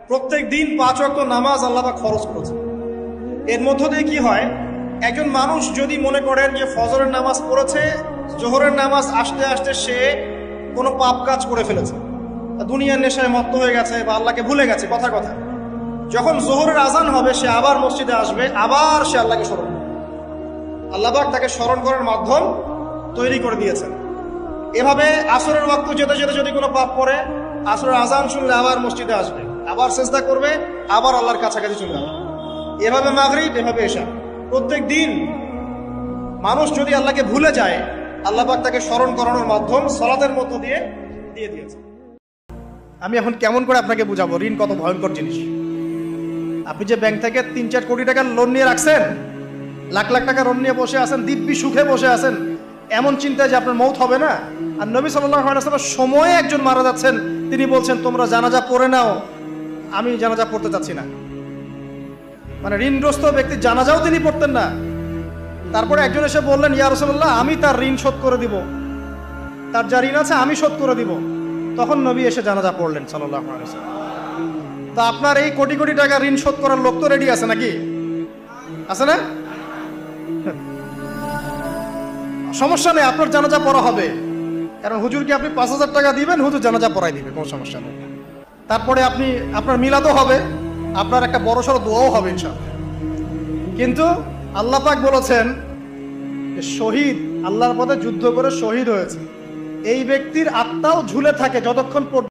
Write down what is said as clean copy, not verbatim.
প্রত্যেক দিন 5 ওয়াক্ত নামাজ আল্লাহ পাক ফরজ করেছে। এর মধ্য দিয়ে কি হয়, একজন মানুষ যদি মনে করেন যে ফজরের নামাজ পড়েছে, জোহরের নামাজ আসতে আসতে সে কোনো পাপ কাজ করে ফেলেছে, দুনিয়ার নেশায় মত্ত হয়ে গেছে বা আল্লাহকে ভুলে গেছে, কথা যখন জোহরের আজান হবে সে আবার মসজিদে আসবে, আবার সে আল্লাহকে স্মরণ করবে। আল্লাহ পাক তাকে স্মরণ করার মাধ্যম তৈরি করে দিয়েছেন। এভাবে আসরের ওয়াক্ত যেতে যেতে যদি কোনো পাপ করে, আসরের আজান শুনলে আবার মসজিদে আসবে, আবার সেজদা করবে, আবার আল্লাহর কাছাকাছি চলে যাবে। এভাবে মাগরিব, এভাবে এশা। প্রত্যেক দিন মানুষ যদি আল্লাহকে ভুলে যায়, আল্লাহ পাক তাকে স্মরণ করানোর মাধ্যম সালাতের মধ্য দিয়ে দিয়েছে। আমি এখন কেমন করে আপনাকে বুঝাবো ঋণ কত ভয়ঙ্কর জিনিস। আপনি যে ব্যাংক থেকে 3-4 কোটি টাকার লোন নিয়ে রাখছেন, লাখ লাখ টাকা লোন নিয়ে বসে আছেন, দিব্যি সুখে বসে আছেন, এমন চিন্তায় যে আপনার মৌত হবে না। আর নবী সাল্লাল্লাহু আলাইহি ওয়াসাল্লাম সময়ে একজন মারা যাচ্ছেন, তিনি বলছেন তোমরা জানাজা পড়ে নাও, আমি জানাজা পড়তে চাচ্ছি না। মানে ঋণগ্রস্ত ব্যক্তির জানাজাও তিনি পড়তেন না। তারপরে একজন এসে বললেন, ইয়া রাসূলুল্লাহ, আমি তার ঋণ শোধ করে দিব, তার যা ঋণ আছে আমি শোধ করে দিব। তখন নবী এসে জানাজা পড়লেন সাল্লাল্লাহু আলাইহি ওয়াসাল্লাম। তা আপনার এই কোটি কোটি টাকা ঋণ শোধ করার লোক তো রেডি আছে নাকি? আছে না? সমস্যা নেই, আপনার জানাজা পড়া হবে। কারণ হুজুরকে আপনি 5,000 টাকা দিবেন, হুজুর জানাজা পড়াই দিবে, কোনো সমস্যা নেই। তারপরে আপনার মিলাদও হবে, আপনার একটা বড় সড়ো দোয়াও হবে ইনশাআল্লাহ। কিন্তু আল্লাহ পাক বলেছেন যে শহীদ, আল্লাহর পথে যুদ্ধ করে শহীদ হয়েছে, এই ব্যক্তির আত্মাও ঝুলে থাকে যতক্ষণ পর্যন্ত